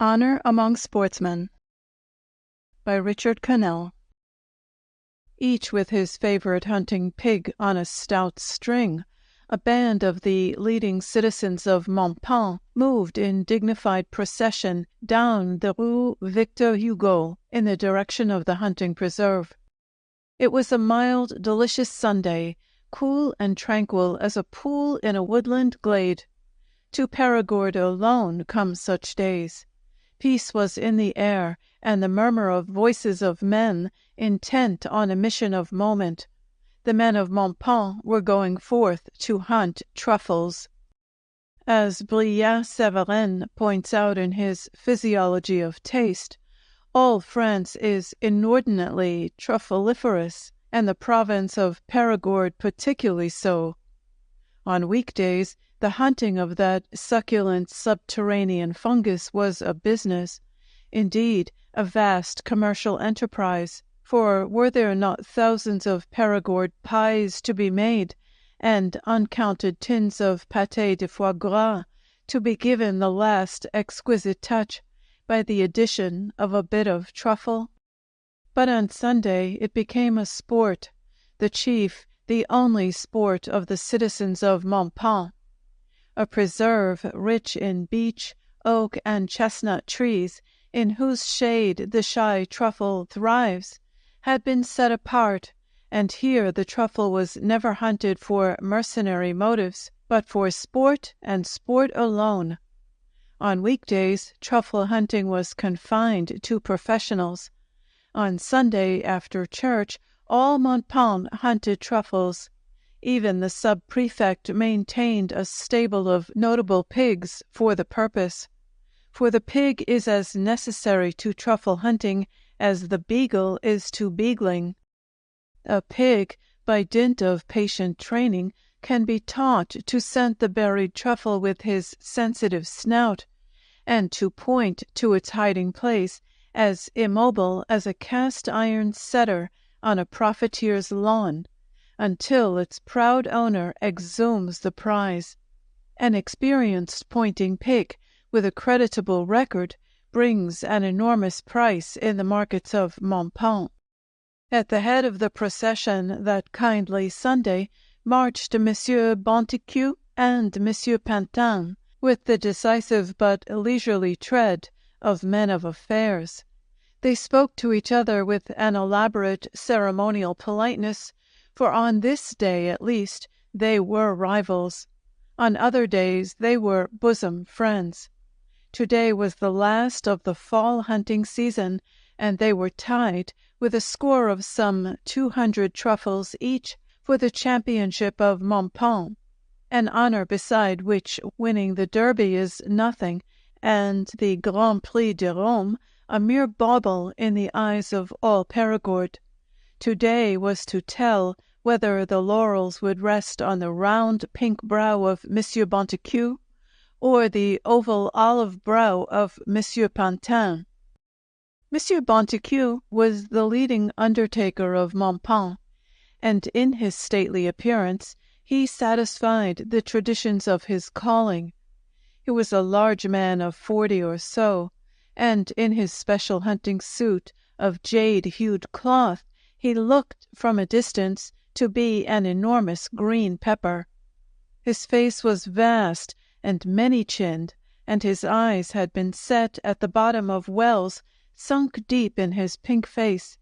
Honor Among Sportsmen by Richard Connell. Each with his favorite hunting pig on a stout string, a band of the leading citizens of Montpont moved in dignified procession down the Rue Victor Hugo in the direction of the hunting preserve. It was a mild, delicious Sunday, cool and tranquil as a pool in a woodland glade. To Perigord alone come such days. Peace was in the air, and the murmur of voices of men intent on a mission of moment. The men of Montpont were going forth to hunt truffles. As Brillat-Savarin points out in his Physiology of Taste, all France is inordinately truffaliferous, and the province of Perigord particularly so. On weekdays, the hunting of that succulent subterranean fungus was a business, indeed a vast commercial enterprise, for were there not thousands of Perigord pies to be made, and uncounted tins of pâté de foie gras to be given the last exquisite touch by the addition of a bit of truffle? But on Sunday it became a sport, the chief, the only sport of the citizens of Montpont. A preserve rich in beech, oak, and chestnut trees, in whose shade the shy truffle thrives, had been set apart, and here the truffle was never hunted for mercenary motives, but for sport and sport alone. On weekdays, truffle hunting was confined to professionals. On Sunday, after church, all Montpont hunted truffles. Even the sub-prefect maintained a stable of notable pigs for the purpose. For the pig is as necessary to truffle hunting as the beagle is to beagling. A pig, by dint of patient training, can be taught to scent the buried truffle with his sensitive snout, and to point to its hiding place as immobile as a cast-iron setter on a profiteer's lawn, until its proud owner exhumes the prize. An experienced pointing pig with a creditable record brings an enormous price in the markets of Montpont. At the head of the procession that kindly Sunday marched Monsieur Bonticu and Monsieur Pantan, with the decisive but leisurely tread of men of affairs. They spoke to each other with an elaborate ceremonial politeness, for on this day at least they were rivals. On other days they were bosom friends. Today was the last of the fall hunting season, and they were tied with a score of some 200 truffles each for the championship of Montpont, an honor beside which winning the Derby is nothing, and the Grand Prix de Rome a mere bauble in the eyes of all Perigord. Today was to tell whether the laurels would rest on the round pink brow of Monsieur Bonticu, or the oval olive brow of Monsieur Pantan. Monsieur Bonticu was the leading undertaker of Montpont, and in his stately appearance he satisfied the traditions of his calling. He was a large man of 40 or so, and in his special hunting suit of jade-hued cloth he looked from a distance to be an enormous green pepper. His face was vast and many-chinned, and his eyes had been set at the bottom of wells sunk deep in his pink face.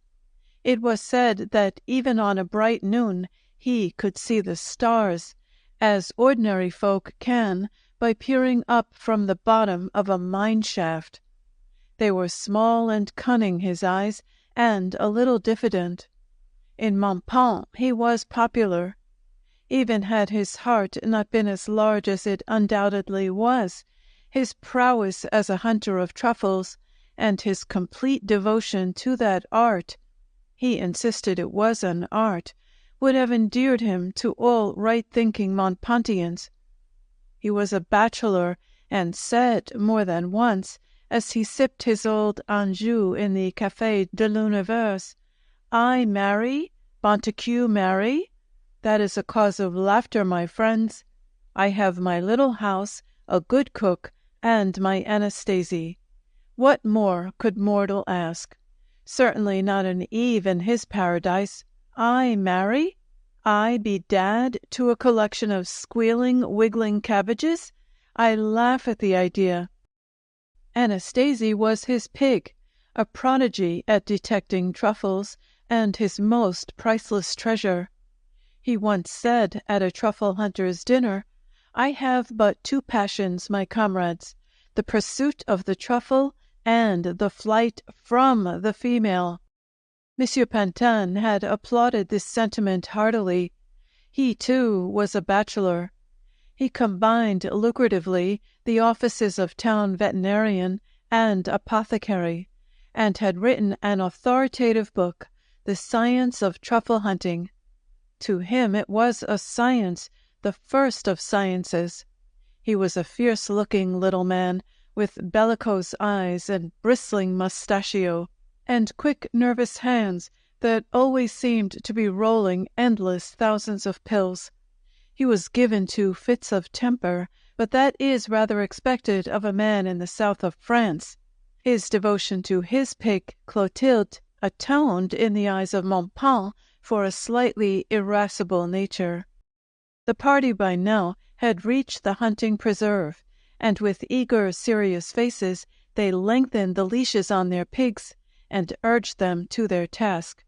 It was said that even on a bright noon he could see the stars, as ordinary folk can by peering up from the bottom of a mine-shaft. They were small and cunning, his eyes, and a little diffident. In Montpont he was popular. Even had his heart not been as large as it undoubtedly was, his prowess as a hunter of truffles, and his complete devotion to that art — he insisted it was an art — would have endeared him to all right-thinking Montpontians. He was a bachelor, and said more than once, as he sipped his old Anjou in the Café de l'Univers, "I marry? Bonticu marry? That is a cause of laughter, my friends. I have my little house, a good cook, and my Anastasie. What more could mortal ask? Certainly not an Eve in his paradise. I marry? I be dad to a collection of squealing, wiggling cabbages? I laugh at the idea. Anastasie was his pig, a prodigy at detecting truffles, and his most priceless treasure. He once said at a truffle hunter's dinner, "I have but two passions, my comrades, the pursuit of the truffle and the flight from the female." Monsieur Pantan had applauded this sentiment heartily. He, too, was a bachelor. He combined lucratively the offices of town veterinarian and apothecary, and had written an authoritative book, The Science of Truffle Hunting. To him it was a science, the first of sciences. He was a fierce-looking little man, with bellicose eyes and bristling mustachio, and quick, nervous hands that always seemed to be rolling endless thousands of pills. He was given to fits of temper, but that is rather expected of a man in the south of France. His devotion to his pig, Clotilde, atoned in the eyes of Montpont for a slightly irascible nature. The party by now had reached the hunting preserve, and with eager, serious faces they lengthened the leashes on their pigs and urged them to their task.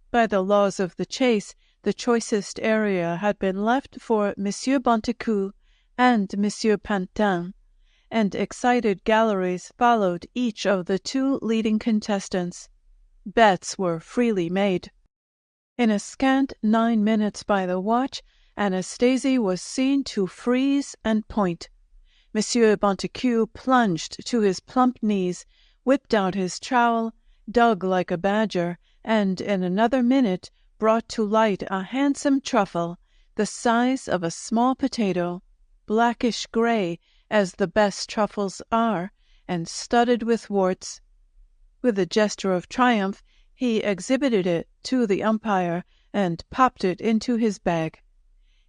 By the laws of the chase, the choicest area had been left for Monsieur Bonticu and Monsieur Pantan, and excited galleries followed each of the two leading contestants. Bets were freely made. In a scant 9 minutes by the watch, Anastasie was seen to freeze and point. Monsieur Bonticu plunged to his plump knees, whipped out his trowel, dug like a badger, and in another minute brought to light a handsome truffle, the size of a small potato, blackish-gray as the best truffles are, and studded with warts. With a gesture of triumph, he exhibited it to the umpire and popped it into his bag.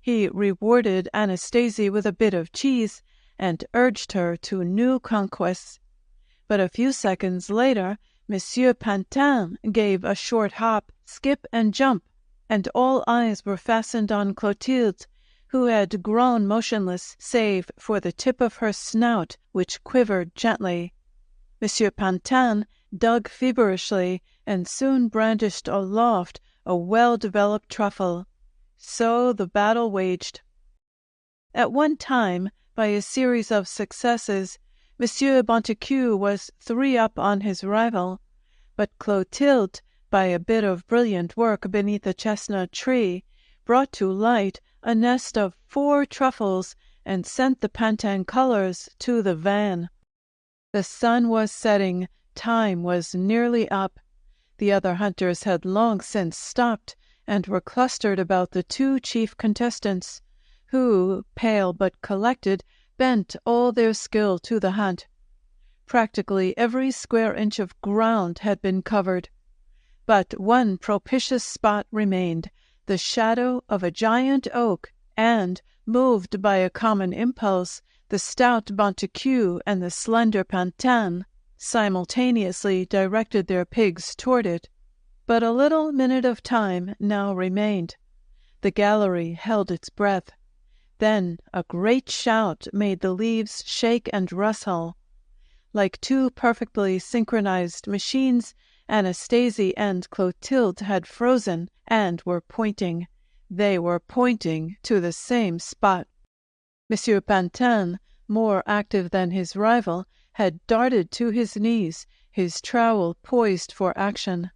He rewarded Anastasie with a bit of cheese and urged her to new conquests. But a few seconds later, Monsieur Pantan gave a short hop, skip, and jump, and all eyes were fastened on Clotilde, who had grown motionless save for the tip of her snout, which quivered gently. Monsieur Pantan dug feverishly and soon brandished aloft a well-developed truffle. So the battle waged. At one time, by a series of successes, Monsieur Bonticu was 3 up on his rival, but Clotilde, by a bit of brilliant work beneath a chestnut tree, brought to light a nest of 4 truffles and sent the Pantan colors to the van. The sun was setting, time was nearly up. The other hunters had long since stopped, and were clustered about the 2 chief contestants, who, pale but collected, bent all their skill to the hunt. Practically every square inch of ground had been covered. But one propitious spot remained, the shadow of a giant oak, and, moved by a common impulse, the stout Bonticu and the slender Pantan simultaneously directed their pigs toward it. But a little minute of time now remained. The gallery held its breath. Then a great shout made the leaves shake and rustle. Like 2 perfectly synchronized machines, Anastasie and Clotilde had frozen and were pointing. They were pointing to the same spot. Monsieur Pantan, more active than his rival, had darted to his knees, his trowel poised for action.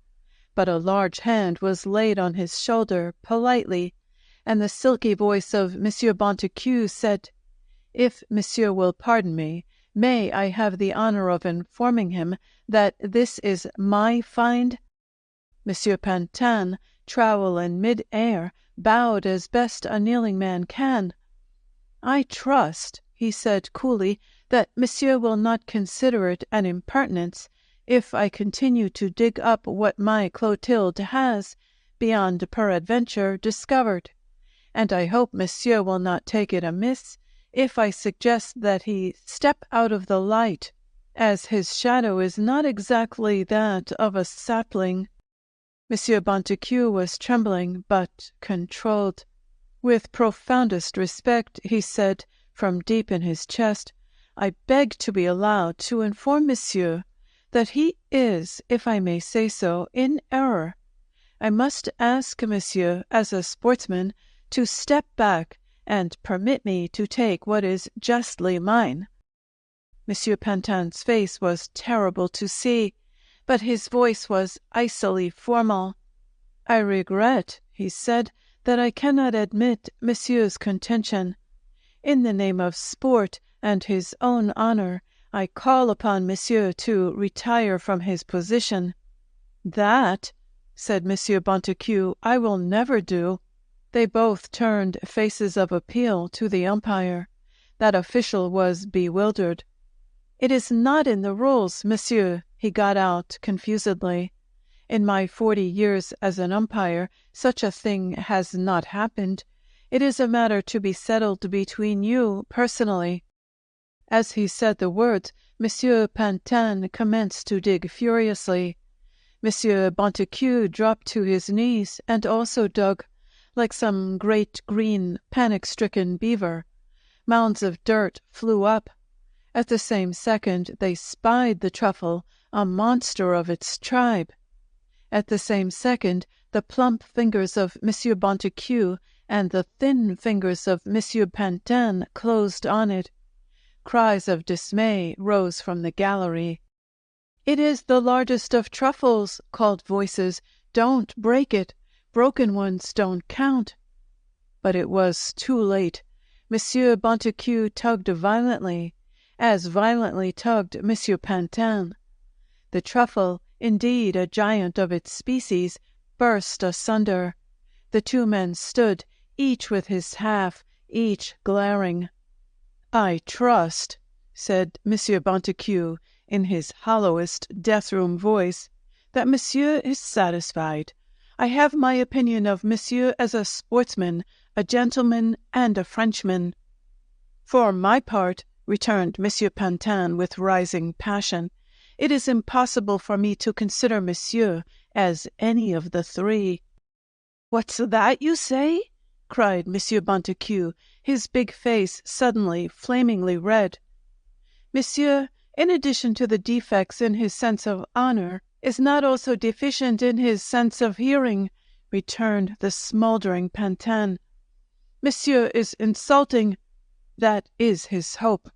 But a large hand was laid on his shoulder politely, and the silky voice of Monsieur Bonticu said, "If Monsieur will pardon me, may I have the honor of informing him that this is my find?" Monsieur Pantan, trowel in mid-air, bowed as best a kneeling man can. "I trust," he said coolly, "that Monsieur will not consider it an impertinence if I continue to dig up what my Clotilde has, beyond peradventure, discovered. And I hope Monsieur will not take it amiss if I suggest that he step out of the light as his shadow is not exactly that of a sapling. Monsieur Bonticu was trembling, but controlled. With profoundest respect, he said, from deep in his chest, "I beg to be allowed to inform Monsieur that he is, if I may say so, in error. I must ask Monsieur, as a sportsman, to step back and permit me to take what is justly mine." Monsieur Pantan's face was terrible to see, but his voice was icily formal. "I regret," he said, "that I cannot admit Monsieur's contention. In the name of sport and his own honor, I call upon Monsieur to retire from his position." "That," said Monsieur Bonticu, "I will never do." They both turned faces of appeal to the umpire. That official was bewildered. "It is not in the rules, Monsieur," he got out confusedly. "In my 40 years as an umpire, such a thing has not happened. It is a matter to be settled between you personally." As he said the words, Monsieur Pantan commenced to dig furiously. Monsieur Bonticu dropped to his knees and also dug, like some great green panic-stricken beaver. Mounds of dirt flew up. At the same second they spied the truffle, a monster of its tribe. At the same second the plump fingers of Monsieur Bonticu and the thin fingers of Monsieur Pantan closed on it. Cries of dismay rose from the gallery. "It is the largest of truffles," called voices. "Don't break it. Broken ones don't count." But it was too late. Monsieur Bonticu tugged violently, as violently tugged Monsieur Pantan. The truffle, indeed a giant of its species, burst asunder. The two men stood, each with his half, each glaring. "I trust," said Monsieur Bonticu, in his hollowest death-room voice, "that Monsieur is satisfied. I have my opinion of Monsieur as a sportsman, a gentleman, and a Frenchman." "For my part," returned Monsieur Pantan with rising passion, "it is impossible for me to consider Monsieur as any of the three." "What's that you say?" cried Monsieur Bonticu, his big face suddenly flamingly red. "Monsieur, in addition to the defects in his sense of honor, is not also deficient in his sense of hearing," returned the smoldering Pantan. "Monsieur is insulting. That is his hope."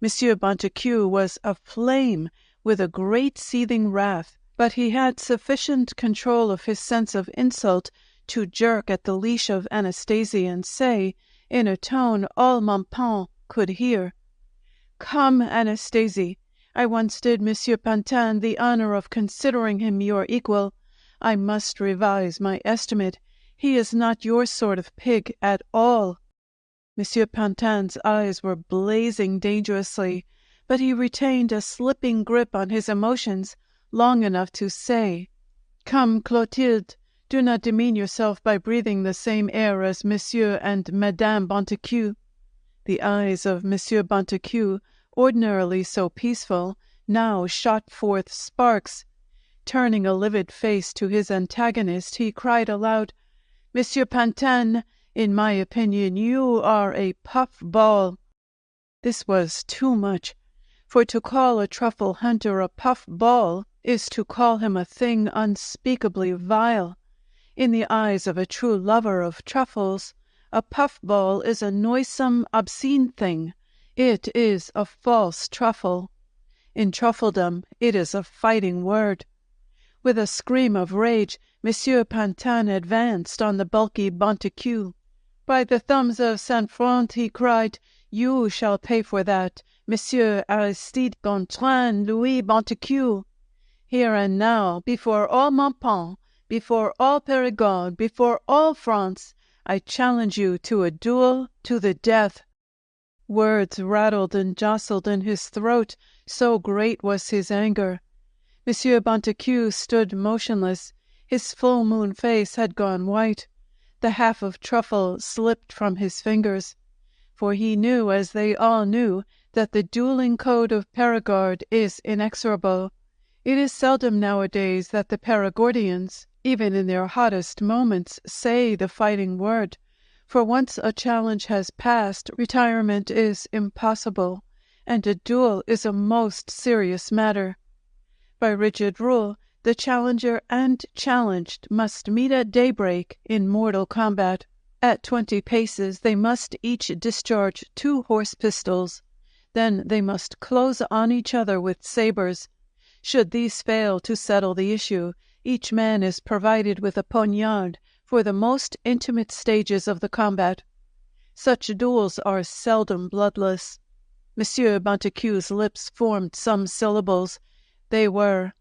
Monsieur Bonticu was aflame with a great seething wrath, but he had sufficient control of his sense of insult to jerk at the leash of Anastasie and say, in a tone all Montpont could hear, "Come, Anastasie, I once did Monsieur Pantan the honor of considering him your equal. I must revise my estimate. He is not your sort of pig at all." Monsieur Pantan's eyes were blazing dangerously, but he retained a slipping grip on his emotions long enough to say, "Come, Clotilde, do not demean yourself by breathing the same air as Monsieur and Madame Bonticu." The eyes of Monsieur Bonticu, ordinarily so peaceful, now shot forth sparks. Turning a livid face to his antagonist, he cried aloud, "Monsieur Pantan, in my opinion you are a puff-ball." This was too much, for to call a truffle hunter a puff-ball is to call him a thing unspeakably vile. In the eyes of a true lover of truffles, a puff-ball is a noisome, obscene thing. It is a false truffle. In truffledom it is a fighting word. With a scream of rage, Monsieur Pantan advanced on the bulky Bonticu. "By the thumbs of Saint Front," he cried, "you shall pay for that, Monsieur Aristide Gontran Louis Bonticu. Here and now, before all Montpont, before all Périgord, before all France, I challenge you to a duel to the death." Words rattled and jostled in his throat, so great was his anger. Monsieur Bonticu stood motionless. His full-moon face had gone white. The half of truffle slipped from his fingers. For he knew, as they all knew, that the dueling code of Perigord is inexorable. It is seldom nowadays that the Perigordians, even in their hottest moments, say the fighting word, for once a challenge has passed, retirement is impossible, and a duel is a most serious matter. By rigid rule, the challenger and challenged must meet at daybreak in mortal combat. At 20 paces they must each discharge 2 horse pistols. Then they must close on each other with sabres. Should these fail to settle the issue, each man is provided with a poniard for the most intimate stages of the combat. Such duels are seldom bloodless. Monsieur Bonticu's lips formed some syllables. They were,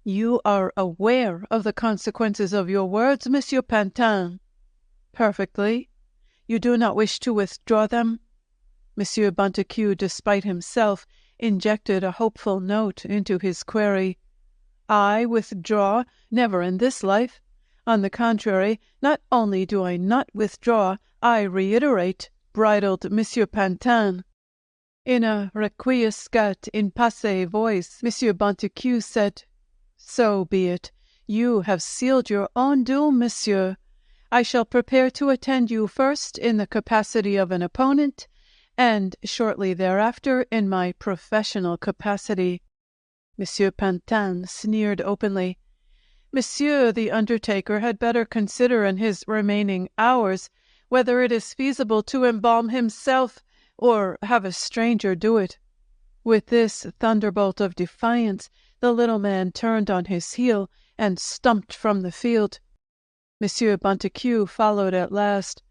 "You are aware of the consequences of your words, Monsieur Pantan?" "Perfectly. You do not wish to withdraw them?" Monsieur Bonticu, despite himself, injected a hopeful note into his query. "I withdraw? Never in this life. On the contrary, not only do I not withdraw, I reiterate," bridled Monsieur Pantan. In a requiescat in pace voice, Monsieur Bonticu said, "So be it. You have sealed your own doom, monsieur. I shall prepare to attend you first in the capacity of an opponent, and shortly thereafter in my professional capacity." Monsieur Pantan sneered openly. "Monsieur the undertaker had better consider in his remaining hours whether it is feasible to embalm himself or have a stranger do it." With this thunderbolt of defiance, the little man turned on his heel and stumped from the field. Monsieur Bonticu followed at last,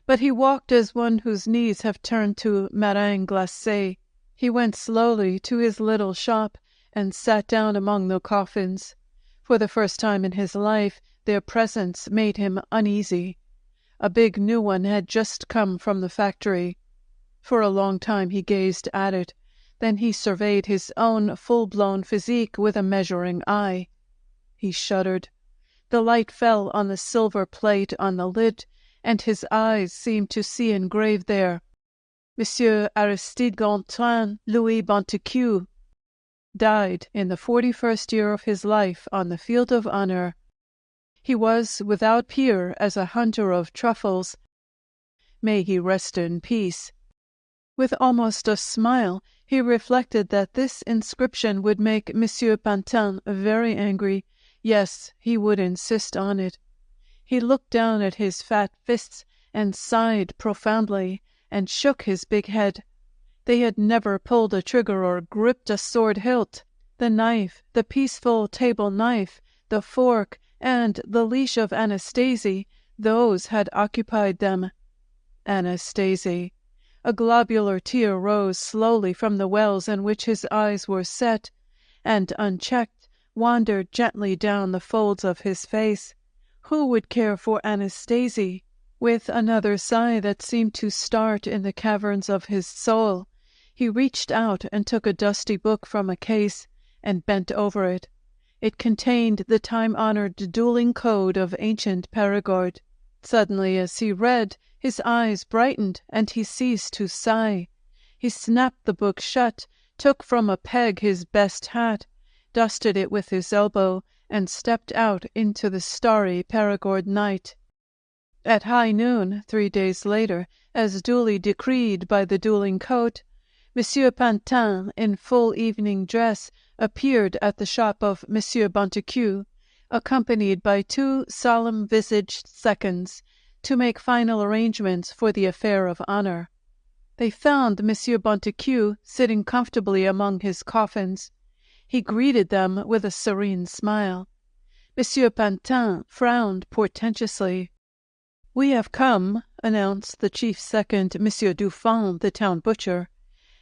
but he walked as one whose knees have turned to meringue glacée. He went slowly to his little shop and sat down among the coffins. For the first time in his life, their presence made him uneasy. A big new one had just come from the factory. For a long time he gazed at it. Then he surveyed his own full-blown physique with a measuring eye. He shuddered. The light fell on the silver plate on the lid, and his eyes seemed to see engraved there, "Monsieur Aristide Gontran Louis Bonticu died in the 41st year of his life on the field of honor. He was without peer as a hunter of truffles. May he rest in peace." With almost a smile, he reflected that this inscription would make Monsieur Pantan very angry. Yes, he would insist on it. He looked down at his fat fists and sighed profoundly and shook his big head. They had never pulled a trigger or gripped a sword hilt. The knife, the peaceful table knife, the fork, and the leash of Anastasie, those had occupied them. Anastasie. A globular tear rose slowly from the wells in which his eyes were set, and, unchecked, wandered gently down the folds of his face. Who would care for Anastasie? With another sigh that seemed to start in the caverns of his soul, he reached out and took a dusty book from a case and bent over it. It contained the time-honored dueling code of ancient Perigord. Suddenly, as he read, his eyes brightened, and he ceased to sigh. He snapped the book shut, took from a peg his best hat, dusted it with his elbow, and stepped out into the starry Perigord night. At high noon, 3 days later, as duly decreed by the dueling code, Monsieur Pantan, in full evening dress, appeared at the shop of Monsieur Bonticu, accompanied by 2 solemn-visaged seconds, to make final arrangements for the affair of honor. They found Monsieur Bonticu sitting comfortably among his coffins. He greeted them with a serene smile. Monsieur Pantan frowned portentously. "We have come," announced the chief second, Monsieur Dufond, the town butcher,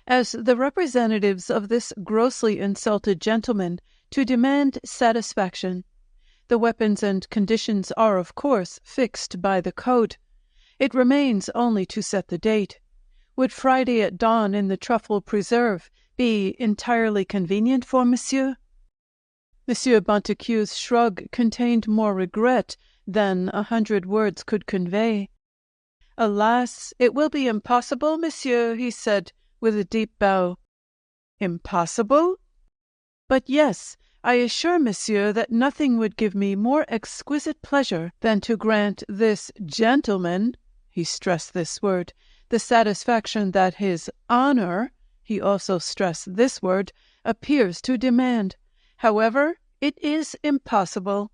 "as the representatives of this grossly insulted gentleman, to demand satisfaction. The weapons and conditions are, of course, fixed by the code. It remains only to set the date. Would Friday at dawn in the truffle preserve be entirely convenient for monsieur?" Monsieur Bonticu's shrug contained more regret than 100 words could convey. "Alas, it will be impossible, monsieur," he said, with a deep bow. "Impossible? But yes, I assure Monsieur that nothing would give me more exquisite pleasure than to grant this gentleman," he stressed this word, "the satisfaction that his honor," he also stressed this word, "appears to demand. However, it is impossible."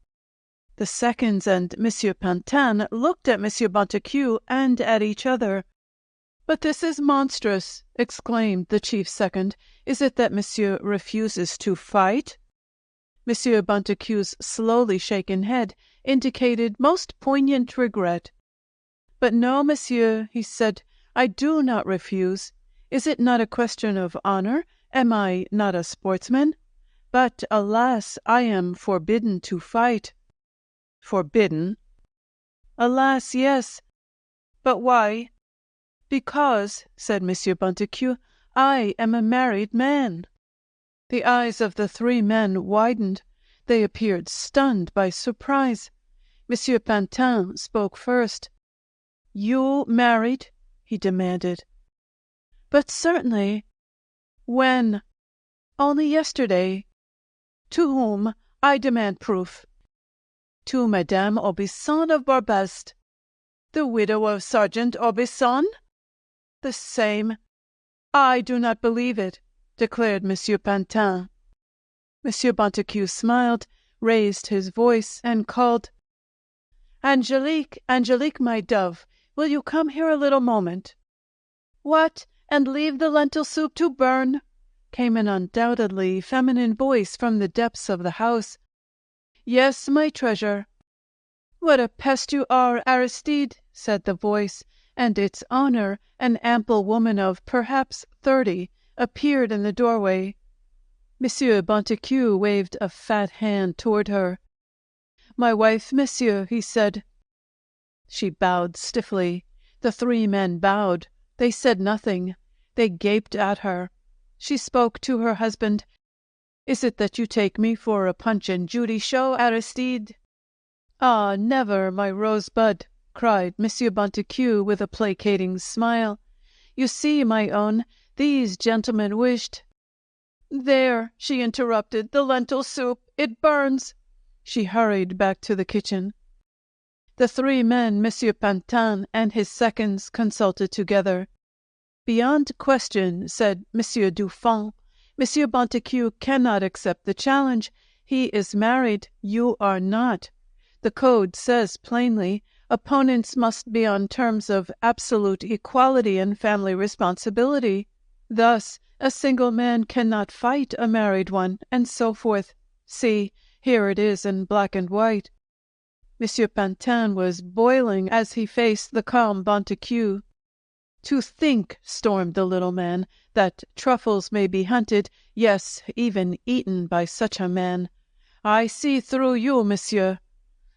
The seconds and Monsieur Pantan looked at Monsieur Bonticu and at each other. "But this is monstrous," exclaimed the chief second. "Is it that Monsieur refuses to fight?" Monsieur Bonticu's slowly shaken head indicated most poignant regret. "But no, Monsieur," he said, "I do not refuse. Is it not a question of honor? Am I not a sportsman? But, alas, I am forbidden to fight." "Forbidden?" "Alas, yes." "But why?" "Because," said Monsieur Bonticu, "I am a married man." The eyes of the three men widened. They appeared stunned by surprise. Monsieur Pantan spoke first. "You married?" he demanded. "But certainly." "When?" "Only yesterday." "To whom? I demand proof." "To Madame Aubusson of Barbast." "The widow of Sergeant Aubusson?" "The same." "I do not believe it," declared Monsieur Pantan. Monsieur Bonticu smiled, raised his voice, and called, "Angelique, Angelique, my dove, will you come here a little moment?" "What, and leave the lentil soup to burn?" came an undoubtedly feminine voice from the depths of the house. "Yes, my treasure." "What a pest you are, Aristide," said the voice, and its owner, an ample woman of perhaps 30, appeared in the doorway. Monsieur Bonticu waved a fat hand toward her. "My wife, Monsieur," he said. She bowed stiffly. The three men bowed. They said nothing. They gaped at her. She spoke to her husband. "Is it that you take me for a Punch and Judy show, Aristide?" "Ah, never, my rosebud," cried Monsieur Bonticu with a placating smile. "You see, my own, these gentlemen wished—" "There," she interrupted, "the lentil soup. It burns." She hurried back to the kitchen. The three men, Monsieur Pantan and his seconds, consulted together. "Beyond question," said Monsieur Dufond, "Monsieur Bonticu cannot accept the challenge. He is married. You are not. The code says plainly, opponents must be on terms of absolute equality in family responsibility. Thus, a single man cannot fight a married one, and so forth. See, here it is in black and white." Monsieur Pantan was boiling as he faced the calm Bonticu. "To think," stormed the little man, "that truffles may be hunted, yes, even eaten by such a man. I see through you, monsieur.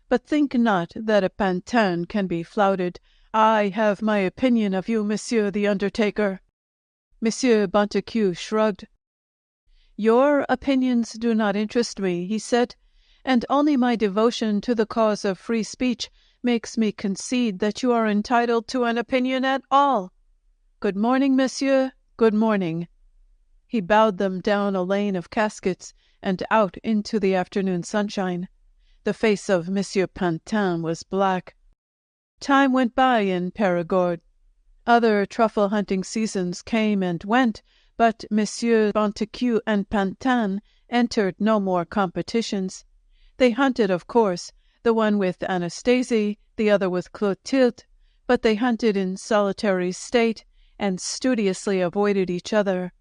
But think not that a Pantan can be flouted. I have my opinion of you, Monsieur the Undertaker." Monsieur Bonticu shrugged. "Your opinions do not interest me," he said, "and only my devotion to the cause of free speech makes me concede that you are entitled to an opinion at all. Good morning, monsieur, good morning." He bowed them down a lane of caskets and out into the afternoon sunshine. The face of Monsieur Pantan was black. Time went by in Perigord. Other truffle hunting seasons came and went, but Monsieur Bonticu and Pantan entered no more competitions. They hunted, of course, the one with Anastasie, the other with Clotilde, but they hunted in solitary state and studiously avoided each other.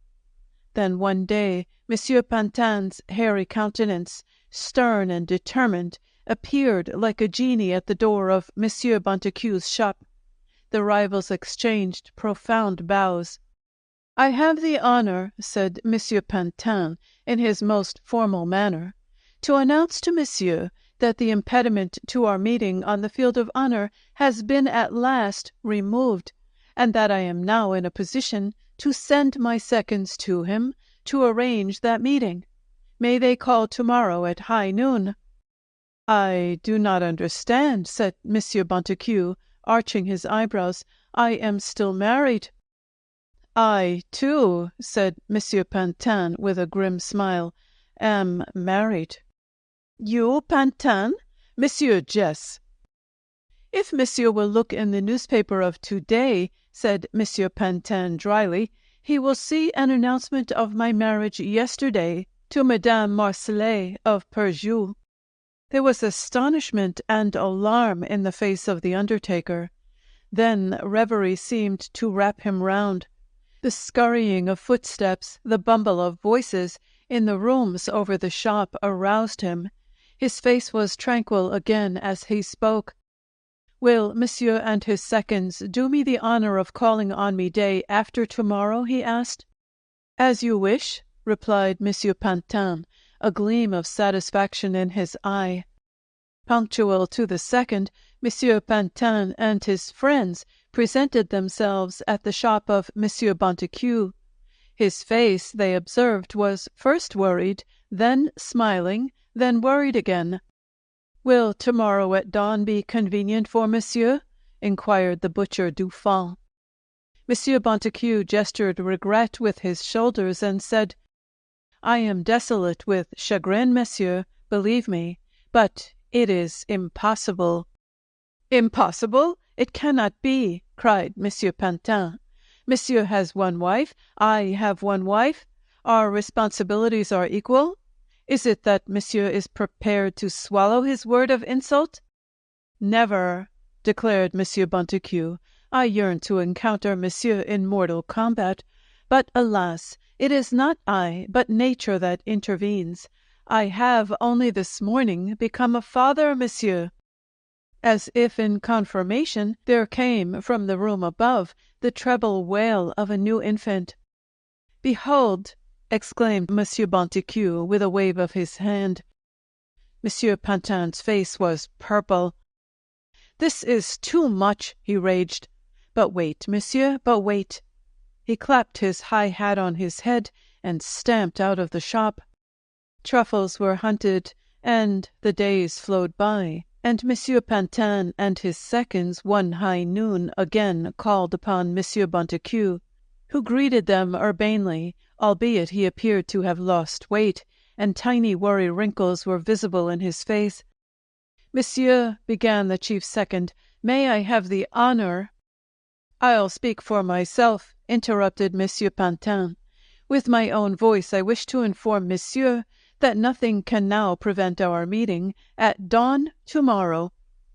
Then one day Monsieur Pantan's hairy countenance, stern and determined, appeared like a genie at the door of Monsieur Bonticu's shop. The rivals exchanged profound bows. "I have the honor," said Monsieur Pantan in his most formal manner, "to announce to Monsieur that the impediment to our meeting on the field of honor has been at last removed, and that I am now in a position to send my seconds to him to arrange that meeting. May they call tomorrow at high noon?" "I do not understand," said Monsieur Bonticu, arching his eyebrows. "I am still married." I, too, said Monsieur Pantan with a grim smile, am married. You, Pantan? Monsieur jests. If Monsieur will look in the newspaper of today, said Monsieur Pantan dryly, he will see an announcement of my marriage yesterday to Madame Marcelet of Perjou. There was astonishment and alarm in the face of the undertaker. Then reverie seemed to wrap him round. The scurrying of footsteps, the bumble of voices in the rooms over the shop aroused him. His face was tranquil again as he spoke. "Will Monsieur and his seconds do me the honor of calling on me day after tomorrow?" he asked. "As you wish," replied Monsieur Pantan, a gleam of satisfaction in his eye. Punctual to the second, Monsieur Pantan and his friends presented themselves at the shop of Monsieur Bonticu. His face, they observed, was first worried, then smiling, then worried again. "Will tomorrow at dawn be convenient for Monsieur?" inquired the butcher Dufant. Monsieur Bonticu gestured regret with his shoulders and said, "I am desolate with chagrin, Monsieur, believe me, but it is impossible." "Impossible? It cannot be," cried Monsieur Pantan. "Monsieur has one wife, I have one wife. Our responsibilities are equal. Is it that Monsieur is prepared to swallow his word of insult?" "Never," declared Monsieur Bonticu. "I yearn to encounter Monsieur in mortal combat. But, alas, it is not I, but nature that intervenes. I have only this morning become a father, Monsieur." As if in confirmation, there came from the room above the treble wail of a new infant. "Behold!" exclaimed Monsieur Bonticu with a wave of his hand. Monsieur Pantan's face was purple. "This is too much," he raged. "But wait, Monsieur, but wait." He clapped his high hat on his head and stamped out of the shop. Truffles were hunted, and the days flowed by, and Monsieur Pantan and his seconds one high noon again called upon Monsieur Bonticu, who greeted them urbanely, albeit he appeared to have lost weight, and tiny worry wrinkles were visible in his face. "Monsieur," began the chief second, "may I have the honor—" "I'll speak for myself," interrupted Monsieur Pantan. "With my own voice I wish to inform Monsieur that nothing can now prevent our meeting at dawn tomorrow.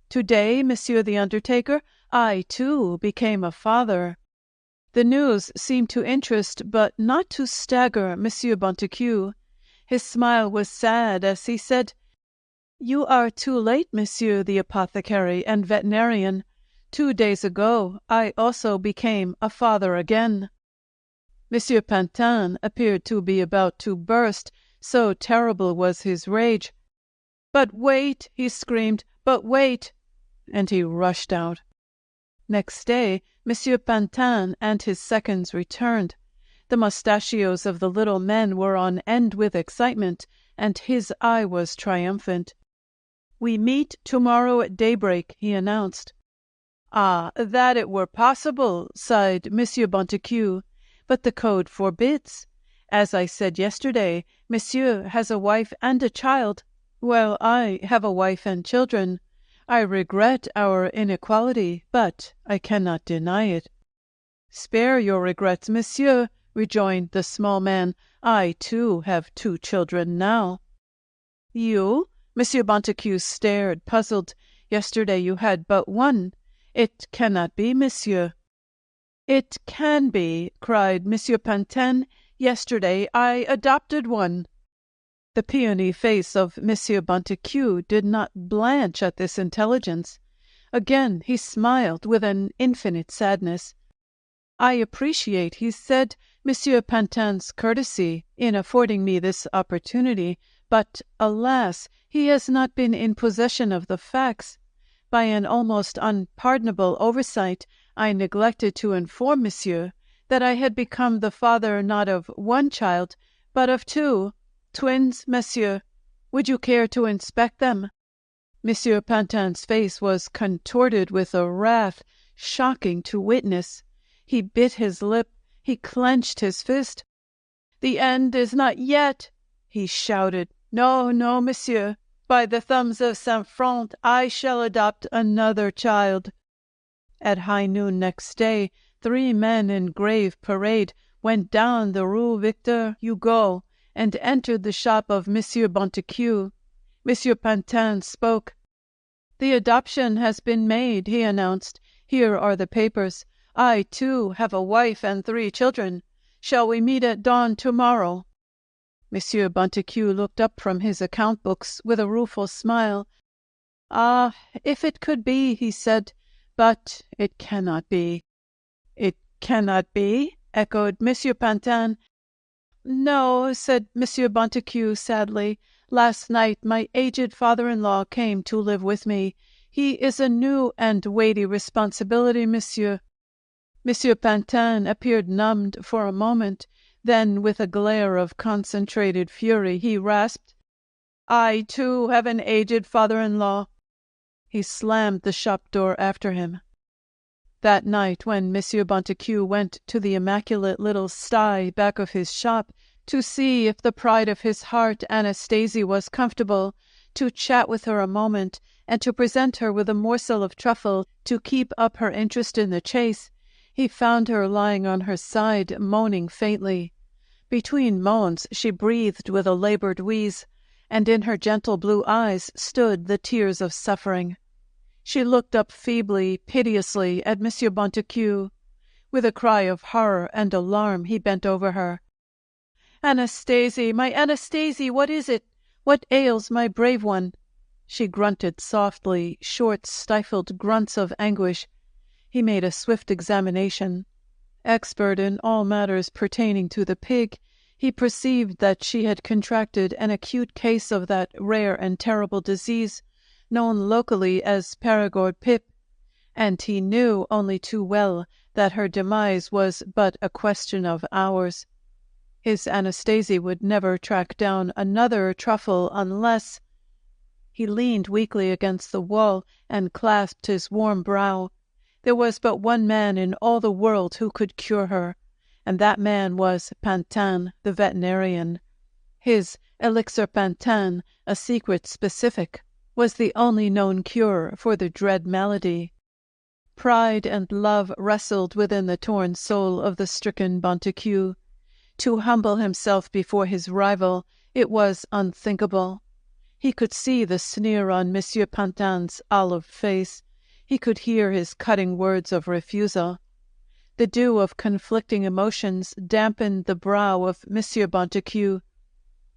Today, Monsieur the Undertaker, I, too, became a father." The news seemed to interest but not to stagger Monsieur Bonticu. His smile was sad as he said, "You are too late, Monsieur the apothecary and veterinarian. 2 days ago I also became a father again." Monsieur Pantan appeared to be about to burst, so terrible was his rage. "But wait!" he screamed, "but wait!" and he rushed out. Next day, Monsieur Pantan and his seconds returned. The mustachios of the little men were on end with excitement, and his eye was triumphant. "We meet tomorrow at daybreak," he announced. "Ah, that it were possible," sighed Monsieur Bonticu, "but the code forbids. As I said yesterday, Monsieur has a wife and a child, while I have a wife and children. I regret our inequality, but I cannot deny it." "Spare your regrets, Monsieur," rejoined the small man. "I, too, have 2 children now." "You?" Monsieur Bonticu stared, puzzled. "Yesterday you had but 1. It cannot be, Monsieur." "It can be," cried Monsieur Pantan. "Yesterday I adopted 1." The peony face of Monsieur Bonticu did not blanch at this intelligence. Again he smiled with an infinite sadness. "I appreciate," he said, "Monsieur Pantan's courtesy in affording me this opportunity, but, alas, he has not been in possession of the facts. By an almost unpardonable oversight, I neglected to inform Monsieur that I had become the father not of 1 child, but of 2. Twins, Monsieur. Would you care to inspect them?" Monsieur Pantan's face was contorted with a wrath shocking to witness. He bit his lip, He clenched his fist. "The end is not yet," he shouted. "No, no, monsieur. By the thumbs of Saint Front, I shall adopt another child." At high noon next day, 3 men in grave parade went down the Rue Victor Hugo and entered the shop of Monsieur Bonticu. Monsieur Pantan spoke. "The adoption has been made," he announced. "Here are the papers. I, too, have a wife and 3 children. Shall we meet at dawn tomorrow?" Monsieur Bonticu looked up from his account books with a rueful smile. "Ah, if it could be," he said, "but it cannot be." "It cannot be?" echoed Monsieur Pantan. "No," said Monsieur Bonticu sadly. "Last night my aged father-in-law came to live with me. He is a new and weighty responsibility, monsieur." Monsieur Pantan appeared numbed for a moment. Then, with a glare of concentrated fury, he rasped, "I, too, have an aged father-in-law." He slammed the shop door after him. That night, when Monsieur Bonticu went to the immaculate little sty back of his shop to see if the pride of his heart, Anastasie, was comfortable, to chat with her a moment, and to present her with a morsel of truffle to keep up her interest in the chase, he found her lying on her side, moaning faintly. Between moans she breathed with a labored wheeze, and in her gentle blue eyes stood the tears of suffering. She looked up feebly, piteously at Monsieur Bonticu. With a cry of horror and alarm he bent over her. "Anastasie, my Anastasie, what is it? What ails my brave one?" She grunted softly, short, stifled grunts of anguish. He made a swift examination. Expert in all matters pertaining to the pig, he perceived that she had contracted an acute case of that rare and terrible disease known locally as Perigord pip, and he knew only too well that her demise was but a question of hours. His Anastasie would never track down another truffle unless— He leaned weakly against the wall and clasped his warm brow. There was but one man in all the world who could cure her, and that man was Pantan, the veterinarian. His elixir Pantan, a secret specific, was the only known cure for the dread malady. Pride and love wrestled within the torn soul of the stricken Bonticu. To humble himself before his rival, it was unthinkable. He could see the sneer on Monsieur Pantan's olive face. He could hear his cutting words of refusal. The dew of conflicting emotions dampened the brow of Monsieur Bonticu.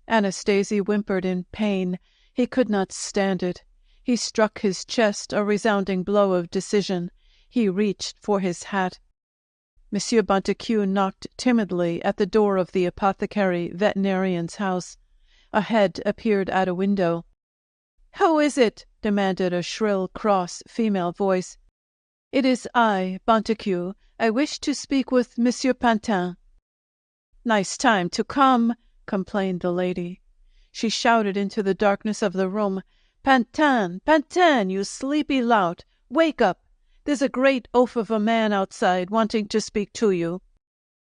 Anastasie whimpered in pain. He could not stand it. He struck his chest a resounding blow of decision. He reached for his hat. Monsieur Bonticu knocked timidly at the door of the apothecary veterinarian's house. A head appeared at a window. "Who is it?" demanded a shrill, cross female voice. "It is I, Bonticu. I wish to speak with Monsieur Pantan." "Nice time to come," complained the lady. She shouted into the darkness of the room, "Pantan, Pantan, you sleepy lout, wake up! There's a great oaf of a man outside wanting to speak to you."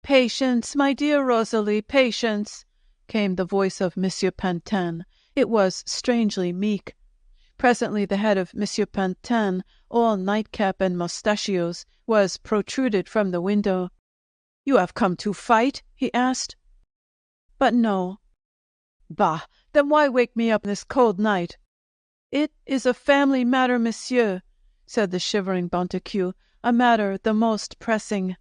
"Patience, my dear Rosalie, patience," came the voice of Monsieur Pantan. It was strangely meek. Presently the head of Monsieur Pantan, all nightcap and mustachios, was protruded from the window. "You have come to fight?" he asked. "But no." "Bah! Then why wake me up this cold night?" "It is a family matter, monsieur," said the shivering Bonticu, "a matter the most pressing."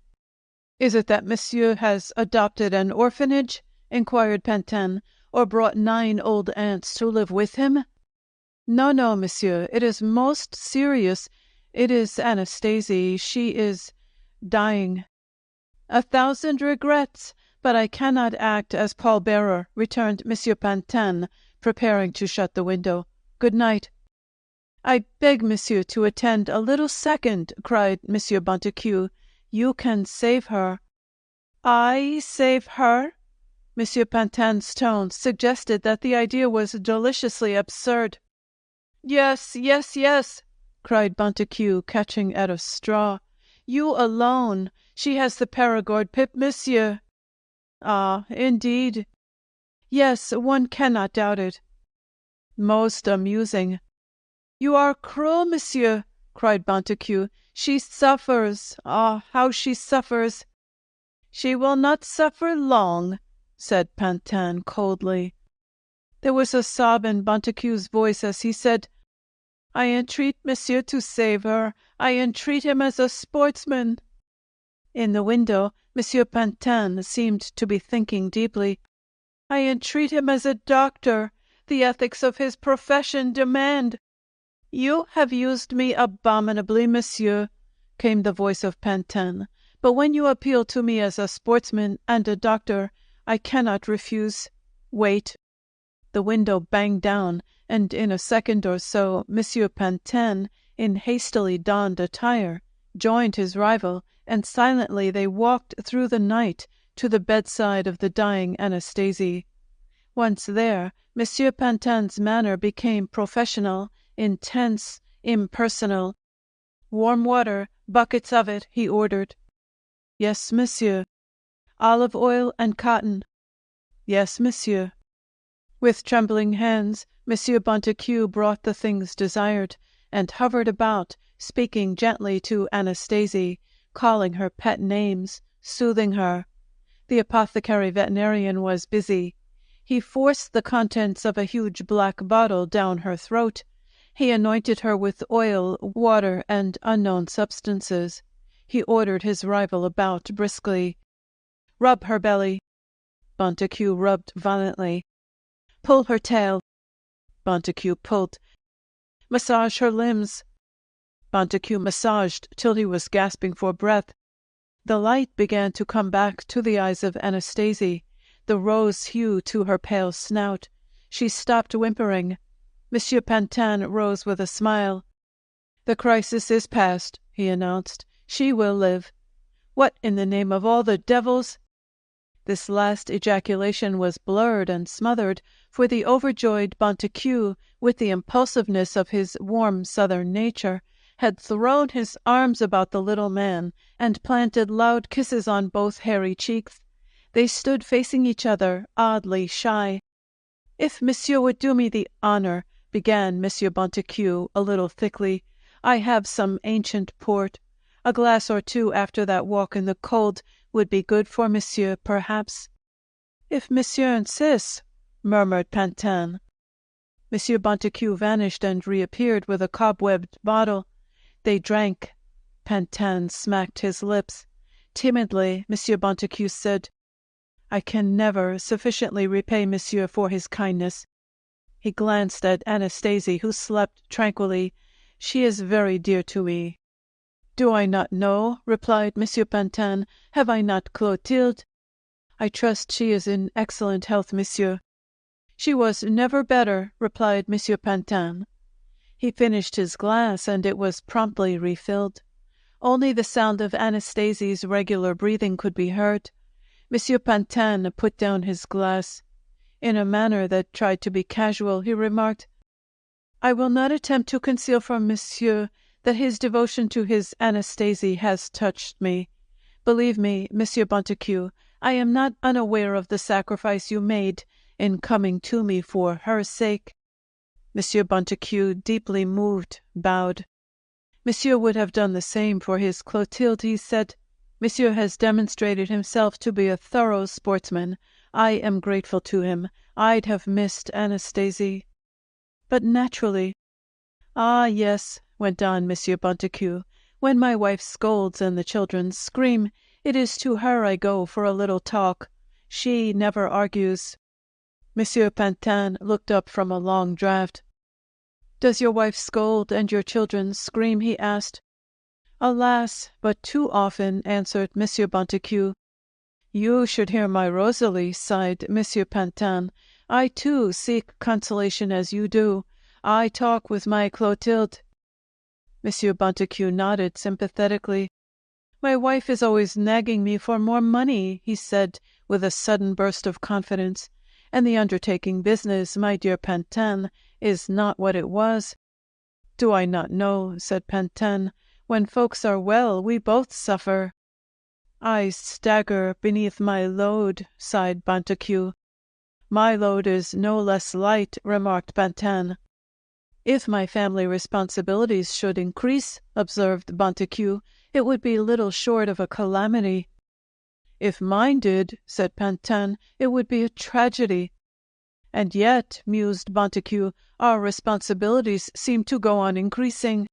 "Is it that monsieur has adopted an orphanage?" inquired Pantan, "or brought 9 old aunts to live with him?" "No, no, monsieur. It is most serious. It is Anastasie. She is dying." "1,000 regrets, but I cannot act as pallbearer," returned Monsieur Pantan, preparing to shut the window. "Good night." "I beg monsieur to attend a little second," cried Monsieur Bonticu. "You can save her." "I save her?" Monsieur Pantan's tone suggested that the idea was deliciously absurd. "Yes, yes, yes," cried Bonticu, catching at a straw. "You alone. She has the Perigord pip, Monsieur. Ah, indeed. Yes, one cannot doubt it. Most amusing. You are cruel, Monsieur, cried Bonticu. She suffers. Ah, how she suffers. She will not suffer long, said Pantan coldly. There was a sob in Bonticu's voice as he said, I entreat Monsieur to save her. I entreat him as a sportsman. In the window, Monsieur Pantan seemed to be thinking deeply. I entreat him as a doctor. The ethics of his profession demand. You have used me abominably, Monsieur, came the voice of Pantan. But when you appeal to me as a sportsman and a doctor, I cannot refuse. Wait. The window banged down, and in a second or so Monsieur Pantan, in hastily donned attire, joined his rival, and silently they walked through the night to the bedside of the dying Anastasie. Once there, Monsieur Pantan's manner became professional, intense, impersonal. Warm water, buckets of it, he ordered. Yes, Monsieur. Olive oil and cotton. Yes, Monsieur. With trembling hands, Monsieur Bonticu brought the things desired, and hovered about, speaking gently to Anastasie, calling her pet names, soothing her. The apothecary veterinarian was busy. He forced the contents of a huge black bottle down her throat. He anointed her with oil, water, and unknown substances. He ordered his rival about briskly. Rub her belly. Bonticu rubbed violently. Pull her tail. Bonticu pulled. Massage her limbs. Bonticu massaged till he was gasping for breath. The light began to come back to the eyes of Anastasie, the rose hue to her pale snout. She stopped whimpering. Monsieur Pantan rose with a smile. The crisis is past, he announced. She will live. What in the name of all the devils? This last ejaculation was blurred and smothered, for the overjoyed Bonticu, with the impulsiveness of his warm southern nature, had thrown his arms about the little man and planted loud kisses on both hairy cheeks. They stood facing each other, oddly shy. If Monsieur would do me the honor, began Monsieur Bonticu a little thickly, I have some ancient port. A glass or two after that walk in the cold would be good for Monsieur, perhaps. If Monsieur insists, murmured Pantan. Monsieur Bonticu vanished and reappeared with a cobwebbed bottle. They drank. Pantan smacked his lips. Timidly, Monsieur Bonticu said, I can never sufficiently repay Monsieur for his kindness. He glanced at Anastasie, who slept tranquilly. She is very dear to me. Do I not know? Replied Monsieur Pantan. Have I not Clotilde? I trust she is in excellent health, Monsieur. She was never better, replied Monsieur Pantan. He finished his glass, and it was promptly refilled. Only the sound of Anastasie's regular breathing could be heard. Monsieur Pantan put down his glass. In a manner that tried to be casual, he remarked, I will not attempt to conceal from Monsieur that his devotion to his Anastasie has touched me. Believe me, Monsieur Bonticu, I am not unaware of the sacrifice you made in coming to me for her sake. Monsieur Bonticu, deeply moved, bowed. Monsieur would have done the same for his Clotilde, he said. Monsieur has demonstrated himself to be a thorough sportsman. I am grateful to him. I'd have missed Anastasie. But naturally. Ah, yes, went on Monsieur Bonticu, when my wife scolds and the children scream, it is to her I go for a little talk. She never argues. Monsieur Pantan looked up from a long draught. Does your wife scold and your children scream? He asked. Alas, but too often, answered Monsieur Bonticu. You should hear my Rosalie, sighed Monsieur Pantan. I too seek consolation as you do. I talk with my Clotilde. Monsieur Bonticu nodded sympathetically. My wife is always nagging me for more money, he said, with a sudden burst of confidence. And the undertaking business, my dear Pantan, is not what it was. Do I not know, said Pantan. When folks are well, we both suffer. I stagger beneath my load, sighed Bonticu. My load is no less light, remarked Pantan. If my family responsibilities should increase, observed Bonticu, it would be little short of a calamity. If mine did, said Pantan, it would be a tragedy. And yet, mused Bonticu, our responsibilities seem to go on increasing.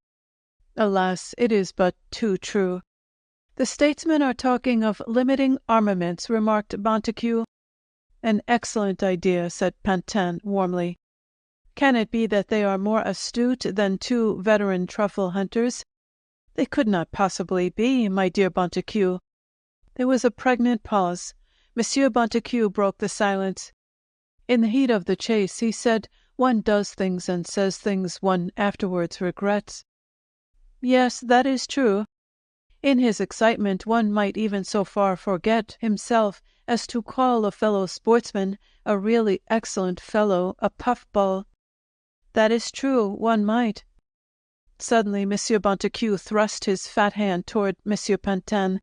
Alas, it is but too true. The statesmen are talking of limiting armaments, remarked Bonticu. An excellent idea, said Pantan warmly. Can it be that they are more astute than two veteran truffle hunters? They could not possibly be, my dear Bonticu. There was a pregnant pause. Monsieur Bonticu broke the silence. In the heat of the chase, he said, one does things and says things one afterwards regrets. Yes, that is true. In his excitement, one might even so far forget himself as to call a fellow sportsman, a really excellent fellow, a puffball. That is true, one might. Suddenly, Monsieur Bonticu thrust his fat hand toward Monsieur Pantan.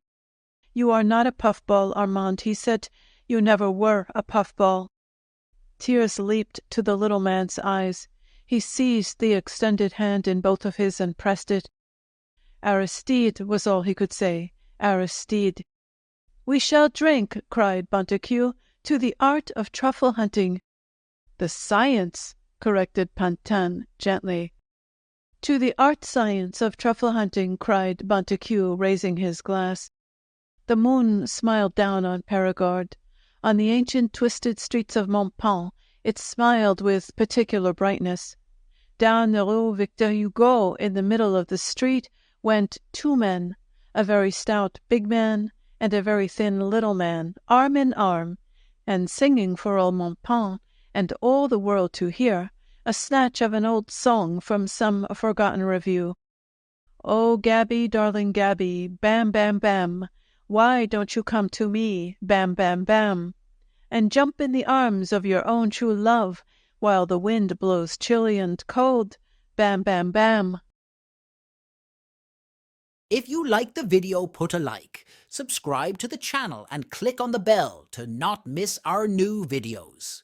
You are not a puffball, Armand, he said. You never were a puffball. Tears leaped to the little man's eyes. He seized the extended hand in both of his and pressed it. Aristide was all he could say. Aristide. We shall drink, cried Bonticu, to the art of truffle hunting. The science, corrected Pantan gently. To the art-science of truffle hunting, cried Bonticu, raising his glass. The moon smiled down on Perigord. On the ancient twisted streets of Montpont it smiled with particular brightness. Down the Rue Victor Hugo, in the middle of the street, went two men, a very stout big man and a very thin little man, arm in arm, and singing for all Montpont and all the world to hear, a snatch of an old song from some forgotten review. Oh, Gabby, darling Gabby, bam, bam, bam, why don't you come to me, bam, bam, bam, and jump in the arms of your own true love, while the wind blows chilly and cold, bam, bam, bam. If you like the video, put a like, subscribe to the channel and click on the bell to not miss our new videos.